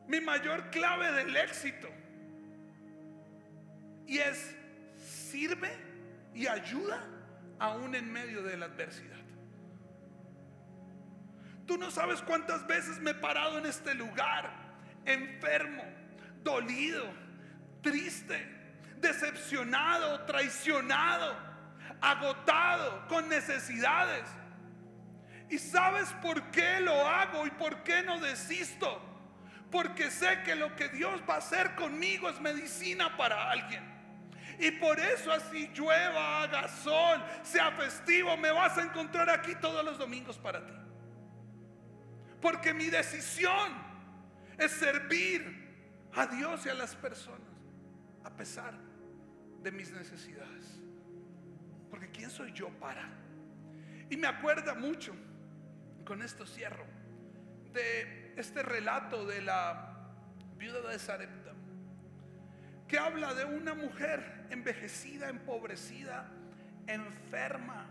mi mayor clave del éxito, y es: sirve y ayuda aún en medio de la adversidad. Tú no sabes cuántas veces me he parado en este lugar enfermo, dolido, triste, decepcionado, traicionado, agotado, con necesidades. ¿Y sabes por qué lo hago y por qué no desisto? Porque sé que lo que Dios va a hacer conmigo es medicina para alguien. Y por eso, así llueva, haga sol, sea festivo, me vas a encontrar aquí todos los domingos para ti. Porque mi decisión es servir a Dios y a las personas a pesar de mis necesidades. Porque ¿quién soy yo para? Y me acuerda mucho, con esto cierro, de este relato de la viuda de Sarepta, que habla de una mujer envejecida, empobrecida, enferma,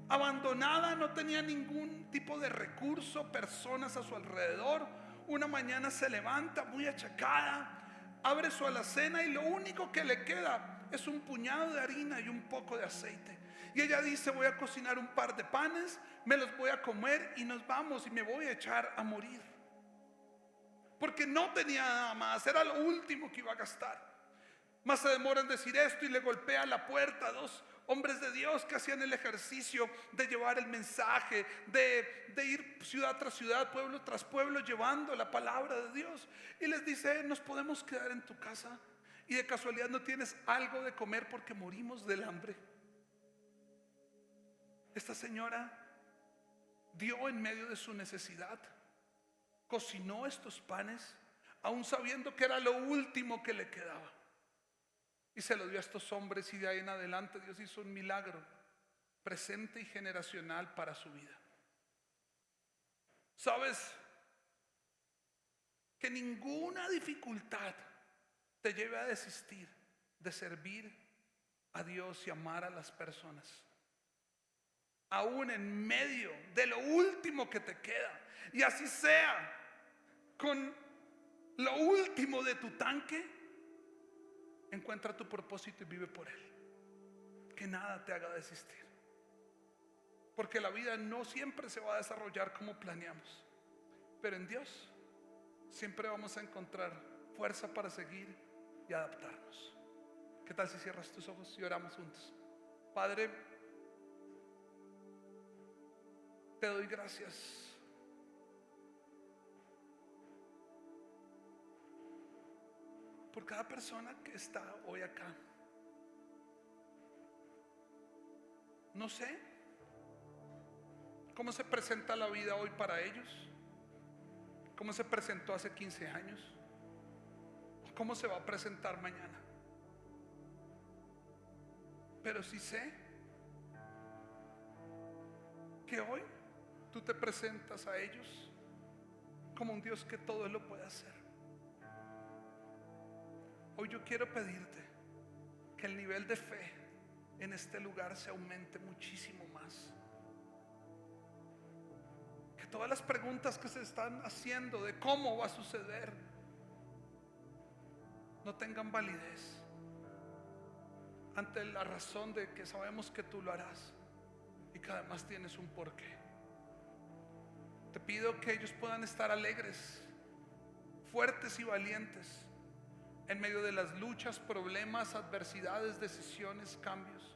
abandonada, no tenía ningún tipo de recurso, personas a su alrededor. Una mañana se levanta muy achacada, abre su alacena y lo único que le queda es un puñado de harina y un poco de aceite. Y ella dice: voy a cocinar un par de panes, me los voy a comer y nos vamos, y me voy a echar a morir. Porque no tenía nada más, era lo último que iba a gastar. Más se demora en decir esto y le golpea la puerta a dos hombres de Dios que hacían el ejercicio de llevar el mensaje, de ir ciudad tras ciudad, pueblo tras pueblo, llevando la palabra de Dios. Y les dice: nos podemos quedar en tu casa, y de casualidad no tienes algo de comer porque morimos del hambre. Esta señora dio en medio de su necesidad, cocinó estos panes, aún sabiendo que era lo último que le quedaba, y se lo dio a estos hombres. Y de ahí en adelante Dios hizo un milagro presente y generacional para su vida. ¿Sabes? Que ninguna dificultad te lleve a desistir de servir a Dios y amar a las personas, aún en medio de lo último que te queda. Y así sea con lo último de tu tanque, encuentra tu propósito y vive por él. Que nada te haga desistir, porque la vida no siempre se va a desarrollar como planeamos, pero en Dios siempre vamos a encontrar fuerza para seguir y adaptarnos. ¿Qué tal si cierras tus ojos y oramos juntos? Padre, te doy gracias por cada persona que está hoy acá. No sé cómo se presenta la vida hoy para ellos, cómo se presentó hace 15 años, cómo se va a presentar mañana. Pero sí sé que hoy tú te presentas a ellos como un Dios que todo lo puede hacer. Hoy yo quiero pedirte que el nivel de fe en este lugar se aumente muchísimo más. Que todas las preguntas que se están haciendo de cómo va a suceder no tengan validez ante la razón de que sabemos que tú lo harás y que además tienes un porqué. Te pido que ellos puedan estar alegres, fuertes y valientes en medio de las luchas, problemas, adversidades, decisiones, cambios.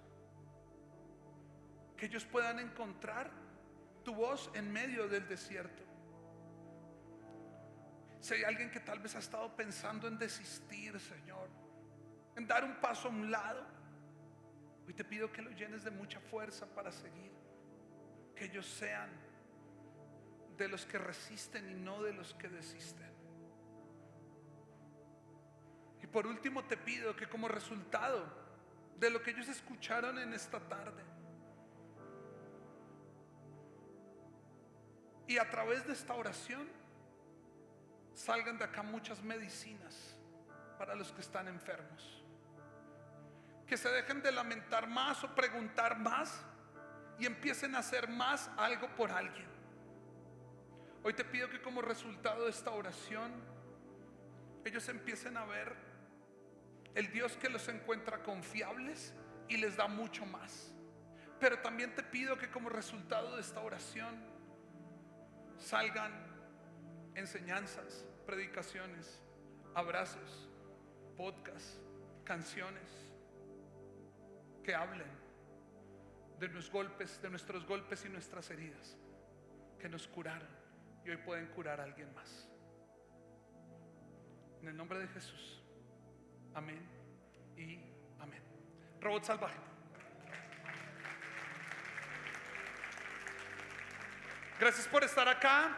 Que ellos puedan encontrar tu voz en medio del desierto. Si hay alguien que tal vez ha estado pensando en desistir, Señor, en dar un paso a un lado, hoy te pido que lo llenes de mucha fuerza para seguir. Que ellos sean de los que resisten y no de los que desisten. Y por último te pido que como resultado de lo que ellos escucharon en esta tarde, y a través de esta oración salgan de acá muchas medicinas para los que están enfermos, que se dejen de lamentar más o preguntar más y empiecen a hacer más algo por alguien. Hoy te pido que como resultado de esta oración ellos empiecen a ver el Dios que los encuentra confiables y les da mucho más. Pero también te pido que como resultado de esta oración salgan enseñanzas, predicaciones, abrazos, podcasts, canciones que hablen de nuestros golpes y nuestras heridas que nos curaron y hoy pueden curar a alguien más. En el nombre de Jesús, amén y amén. Robot salvaje. Gracias por estar acá,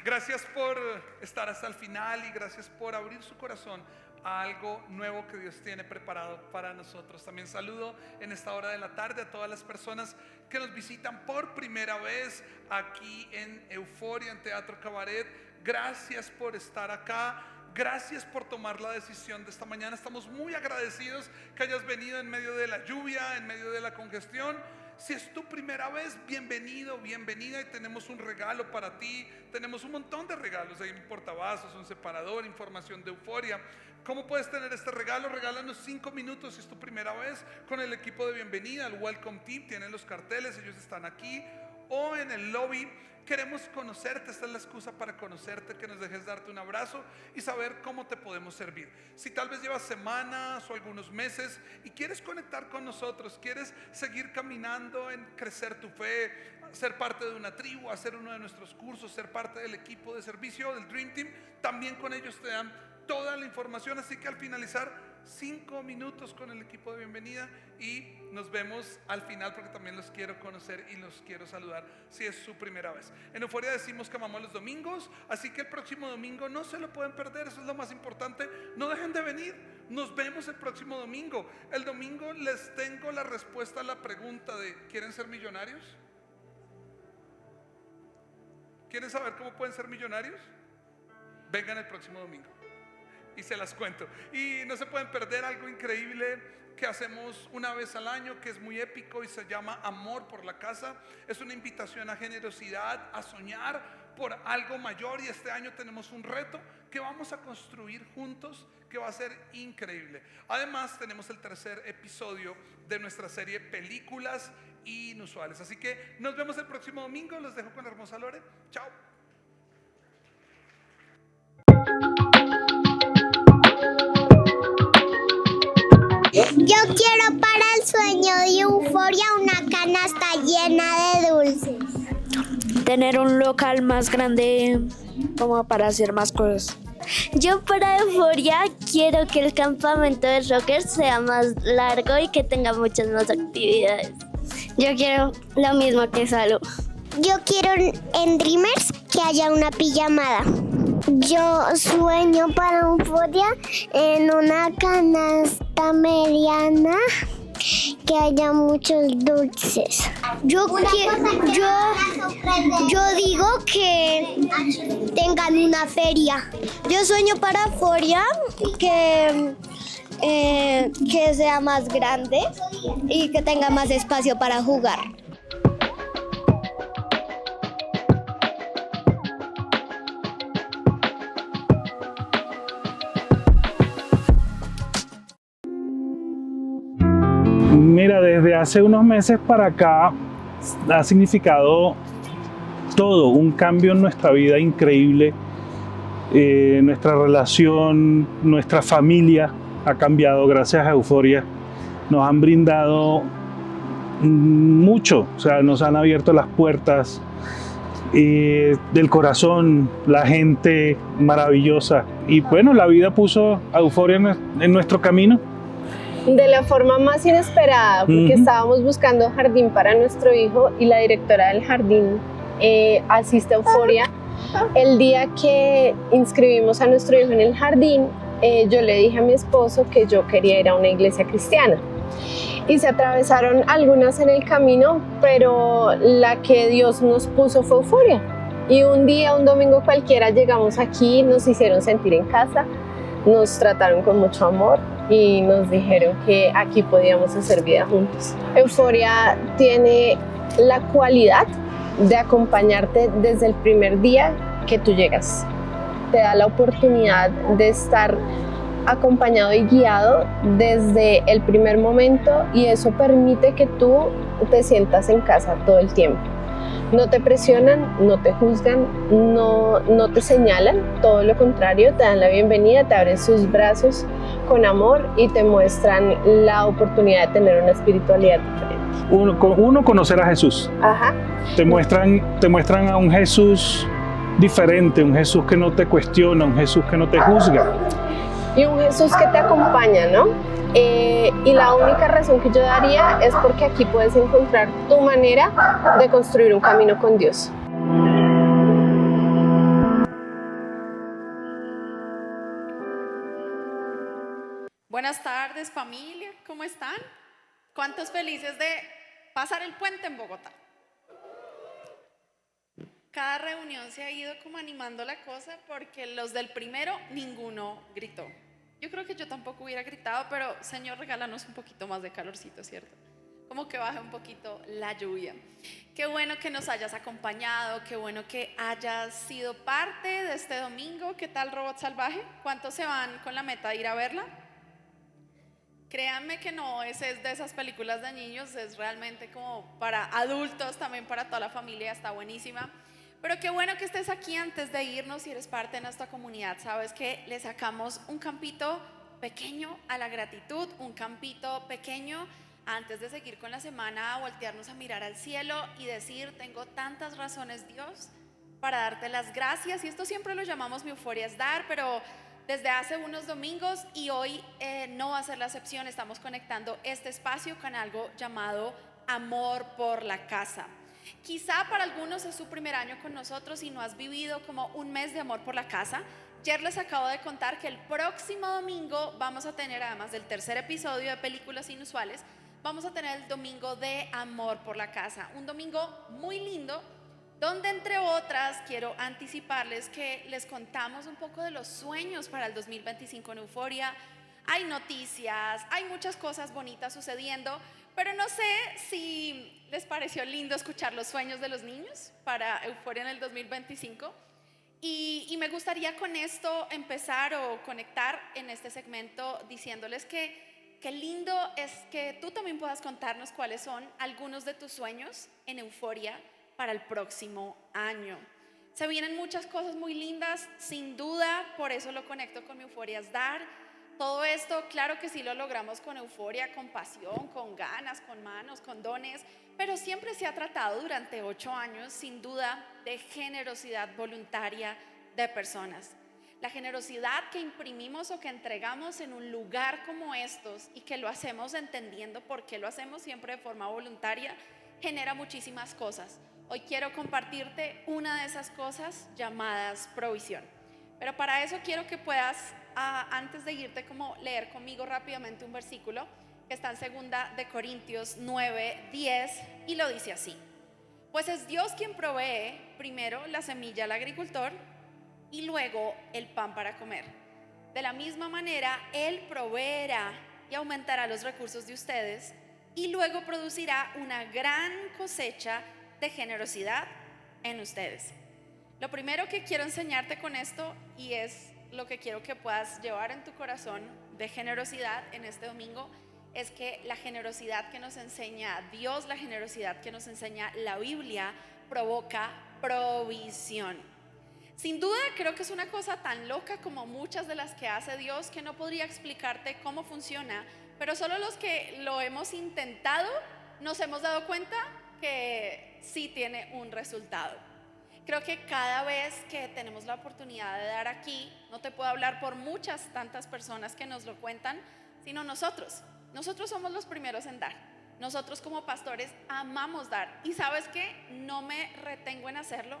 gracias por estar hasta el final y gracias por abrir su corazón a algo nuevo que Dios tiene preparado para nosotros. También saludo en esta hora de la tarde a todas las personas que nos visitan por primera vez aquí en Euforia, en Teatro Cabaret. Gracias por estar acá. Gracias por tomar la decisión de esta mañana. Estamos muy agradecidos que hayas venido en medio de la lluvia, en medio de la congestión. Si es tu primera vez, bienvenido, bienvenida, y tenemos un regalo para ti. Tenemos un montón de regalos, hay un portavasos, un separador, información de Euforia. ¿Cómo puedes tener este regalo? Regálanos 5 minutos si es tu primera vez con el equipo de bienvenida, el Welcome Team. Tienen los carteles, ellos están aquí o en el lobby. Queremos conocerte, esta es la excusa para conocerte, que nos dejes darte un abrazo y saber cómo te podemos servir. Si tal vez llevas semanas o algunos meses y quieres conectar con nosotros, quieres seguir caminando en crecer tu fe, ser parte de una tribu, hacer uno de nuestros cursos, ser parte del equipo de servicio del Dream Team, también con ellos te dan toda la información. Así que al finalizar 5 minutos con el equipo de bienvenida y nos vemos al final, porque también los quiero conocer y los quiero saludar si es su primera vez. En Euforia decimos que amamos los domingos, así que el próximo domingo no se lo pueden perder, eso es lo más importante. No dejen de venir, nos vemos el próximo domingo. El domingo les tengo la respuesta a la pregunta de ¿quieren ser millonarios? ¿Quieren saber cómo pueden ser millonarios? Vengan el próximo domingo y se las cuento. Y no se pueden perder algo increíble que hacemos una vez al año, que es muy épico y se llama Amor por la Casa. Es una invitación a generosidad, a soñar por algo mayor, y este año tenemos un reto que vamos a construir juntos que va a ser increíble. Además tenemos el 3er episodio de nuestra serie Películas Inusuales. Así que nos vemos el próximo domingo. Los dejo con la hermosa Lore. Chao. Yo quiero para el sueño de Euforia una canasta llena de dulces. Tener un local más grande como para hacer más cosas. Yo para Euforia quiero que el campamento de rockers sea más largo y que tenga muchas más actividades. Yo quiero lo mismo que Salud. Yo quiero en Dreamers que haya una pijamada. Yo sueño para Euforia en una canasta mediana que haya muchos dulces. Yo digo que tengan una feria. Yo sueño para Euforia que sea más grande y que tenga más espacio para jugar. Mira, desde hace unos meses para acá ha significado todo, un cambio en nuestra vida increíble. Nuestra relación, nuestra familia ha cambiado gracias a Euforia. Nos han brindado mucho, o sea, nos han abierto las puertas del corazón, la gente maravillosa. Y bueno, la vida puso a Euforia en nuestro camino. De la forma más inesperada, porque estábamos buscando jardín para nuestro hijo y la directora del jardín asiste a Euforia El día que inscribimos a nuestro hijo en el jardín, yo le dije a mi esposo que yo quería ir a una iglesia cristiana. Y se atravesaron algunas en el camino, pero la que Dios nos puso fue Euforia. Y un día, un domingo cualquiera, llegamos aquí, nos hicieron sentir en casa, nos trataron con mucho amor y nos dijeron que aquí podíamos hacer vida juntos. Euforia tiene la cualidad de acompañarte desde el primer día que tú llegas. Te da la oportunidad de estar acompañado y guiado desde el primer momento, y eso permite que tú te sientas en casa todo el tiempo. No te presionan, no te juzgan, no te señalan, todo lo contrario, te dan la bienvenida, te abren sus brazos con amor y te muestran la oportunidad de tener una espiritualidad diferente. Uno, conocer a Jesús. Ajá. Te muestran a un Jesús diferente, un Jesús que no te cuestiona, un Jesús que no te juzga. Y un Jesús que te acompaña, ¿no? Y la única razón que yo daría es porque aquí puedes encontrar tu manera de construir un camino con Dios. Buenas tardes, familia, ¿cómo están? ¿Cuántos felices de pasar el puente en Bogotá? Cada reunión se ha ido como animando la cosa, porque los del primero, ninguno gritó. Yo creo que yo tampoco hubiera gritado, pero Señor, regálanos un poquito más de calorcito, ¿cierto? Como que baje un poquito la lluvia. Qué bueno que nos hayas acompañado, qué bueno que hayas sido parte de este domingo. ¿Qué tal Robot Salvaje? ¿Cuántos se van con la meta de ir a verla? Créanme que no es de esas películas de niños, es realmente como para adultos, también para toda la familia, está buenísima. Pero qué bueno que estés aquí. Antes de irnos, si eres parte de nuestra comunidad, sabes que le sacamos un campito pequeño a la gratitud, un campito pequeño antes de seguir con la semana, a voltearnos a mirar al cielo y decir: tengo tantas razones, Dios, para darte las gracias. Y esto siempre lo llamamos Mi Euforia es Dar, pero desde hace unos domingos, y hoy no va a ser la excepción, estamos conectando este espacio con algo llamado Amor por la Casa. Quizá para algunos es su primer año con nosotros y no has vivido como un mes de Amor por la Casa. Ayer les acabo de contar que el próximo domingo vamos a tener, además del tercer episodio de Películas Inusuales, vamos a tener el domingo de Amor por la Casa. Un domingo muy lindo, donde entre otras quiero anticiparles que les contamos un poco de los sueños para el 2025 en Euforia. Hay noticias, hay muchas cosas bonitas sucediendo, pero no sé si les pareció lindo escuchar los sueños de los niños para Euforia en el 2025. Y me gustaría con esto empezar o conectar en este segmento diciéndoles que qué lindo es que tú también puedas contarnos cuáles son algunos de tus sueños en Euforia para el próximo año. Se vienen muchas cosas muy lindas, sin duda, por eso lo conecto con Mi Euforia es Dar. Todo esto, claro que sí lo logramos con euforia, con pasión, con ganas, con manos, con dones, pero siempre se ha tratado durante 8 años, sin duda, de generosidad voluntaria de personas. La generosidad que imprimimos o que entregamos en un lugar como estos, y que lo hacemos entendiendo por qué lo hacemos siempre de forma voluntaria, genera muchísimas cosas. Hoy quiero compartirte una de esas cosas llamadas provisión. Pero para eso quiero que puedas, antes de irte, como leer conmigo rápidamente un versículo que está en 2 Corintios 9:10, y lo dice así: pues es Dios quien provee primero la semilla al agricultor y luego el pan para comer. De la misma manera, Él proveerá y aumentará los recursos de ustedes, y luego producirá una gran cosecha de generosidad en ustedes. Lo primero que quiero enseñarte con esto, y es lo que quiero que puedas llevar en tu corazón de generosidad en este domingo, es que la generosidad que nos enseña Dios, la generosidad que nos enseña la Biblia, provoca provisión. Sin duda creo que es una cosa tan loca como muchas de las que hace Dios que no podría explicarte cómo funciona, pero solo los que lo hemos intentado nos hemos dado cuenta que sí tiene un resultado. Creo que cada vez que tenemos la oportunidad de dar aquí, no te puedo hablar por muchas tantas personas que nos lo cuentan, sino nosotros somos los primeros en dar. Nosotros como pastores amamos dar, y ¿sabes qué? No me retengo en hacerlo,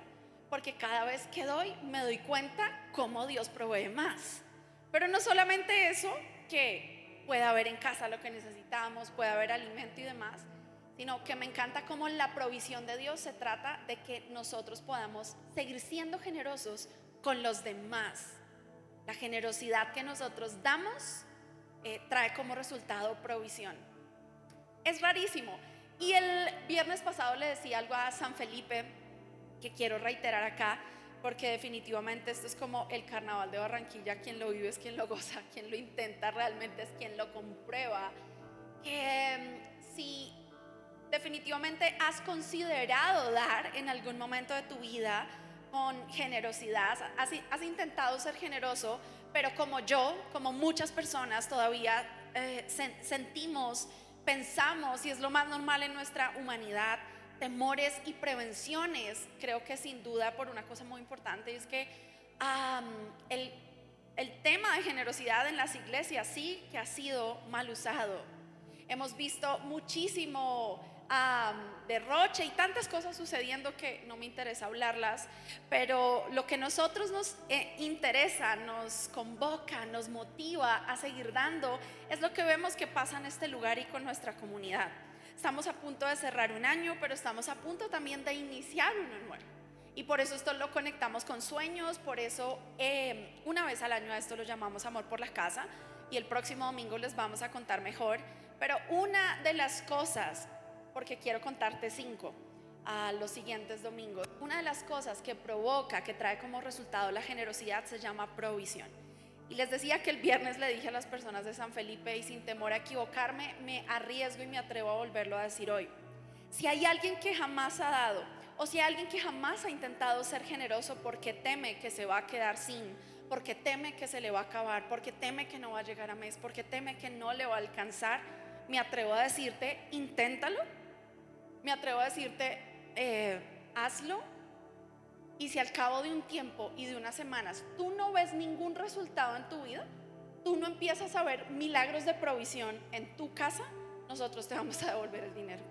porque cada vez que doy me doy cuenta cómo Dios provee más. Pero no solamente eso, que pueda haber en casa lo que necesitamos, puede haber alimento y demás, sino que me encanta cómo la provisión de Dios se trata de que nosotros podamos seguir siendo generosos con los demás. La generosidad que nosotros damos trae como resultado provisión. Es rarísimo. Y el viernes pasado le decía algo a San Felipe que quiero reiterar acá, porque definitivamente esto es como el carnaval de Barranquilla. Quien lo vive es quien lo goza, quien lo intenta realmente es quien lo comprueba. Que si definitivamente has considerado dar en algún momento de tu vida con generosidad, has intentado ser generoso, pero como yo, como muchas personas todavía sentimos, pensamos, y es lo más normal en nuestra humanidad, temores y prevenciones. Creo que sin duda por una cosa muy importante, y es que el tema de generosidad en las iglesias sí que ha sido mal usado. Hemos visto muchísimo derroche y tantas cosas sucediendo que no me interesa hablarlas, pero lo que a nosotros nos interesa, nos convoca, nos motiva a seguir dando, es lo que vemos que pasa en este lugar y con nuestra comunidad. Estamos a punto de cerrar un año, pero estamos a punto también de iniciar uno nuevo. Y por eso esto lo conectamos con sueños, por eso una vez al año a esto lo llamamos Amor por la Casa, y el próximo domingo les vamos a contar mejor. Pero una de las cosas, porque quiero contarte 5 a los siguientes domingos, una de las cosas que provoca, que trae como resultado la generosidad, se llama provisión. Y les decía que el viernes le dije a las personas de San Felipe, y sin temor a equivocarme, me arriesgo y me atrevo a volverlo a decir hoy: si hay alguien que jamás ha dado, o si hay alguien que jamás ha intentado ser generoso porque teme que se va a quedar sin, porque teme que se le va a acabar, porque teme que no va a llegar a mes, porque teme que no le va a alcanzar, me atrevo a decirte: inténtalo. Me atrevo a decirte, hazlo. Y si al cabo de un tiempo y de unas semanas tú no ves ningún resultado en tu vida, tú no empiezas a ver milagros de provisión en tu casa, nosotros te vamos a devolver el dinero.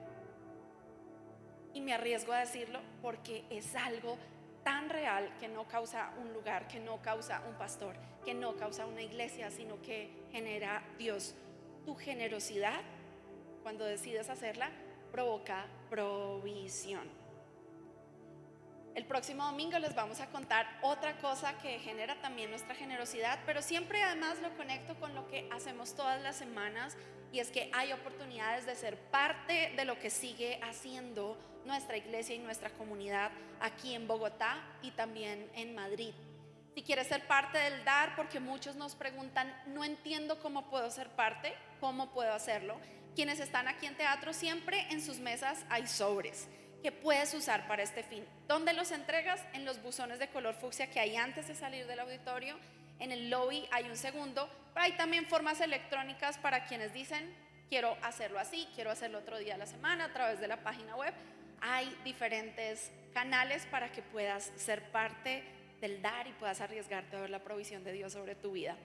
Y me arriesgo a decirlo porque es algo tan real, que no causa un lugar, que no causa un pastor, que no causa una iglesia, sino que genera Dios. Tu generosidad, cuando decides hacerla, provoca provisión. El próximo domingo les vamos a contar otra cosa que genera también nuestra generosidad, pero siempre además lo conecto con lo que hacemos todas las semanas, y es que hay oportunidades de ser parte de lo que sigue haciendo nuestra iglesia y nuestra comunidad aquí en Bogotá y también en Madrid. Si quieres ser parte del dar, porque muchos nos preguntan, no entiendo cómo puedo ser parte, ¿cómo puedo hacerlo? Quienes están aquí en teatro, siempre en sus mesas hay sobres que puedes usar para este fin. ¿Dónde los entregas? En los buzones de color fucsia que hay antes de salir del auditorio. En el lobby hay un segundo, pero hay también formas electrónicas para quienes dicen, quiero hacerlo así, quiero hacerlo otro día a la semana, a través de la página web. Hay diferentes canales para que puedas ser parte del dar y puedas arriesgarte a ver la provisión de Dios sobre tu vida.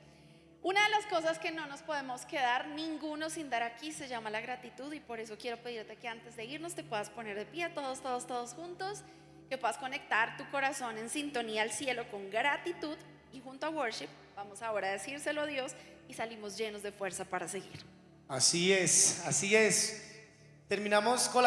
Una de las cosas que no nos podemos quedar ninguno sin dar aquí se llama la gratitud, y por eso quiero pedirte que antes de irnos te puedas poner de pie, todos juntos, que puedas conectar tu corazón en sintonía al cielo con gratitud, y junto a worship vamos ahora a decírselo a Dios y salimos llenos de fuerza para seguir. Así es, así es. Terminamos con la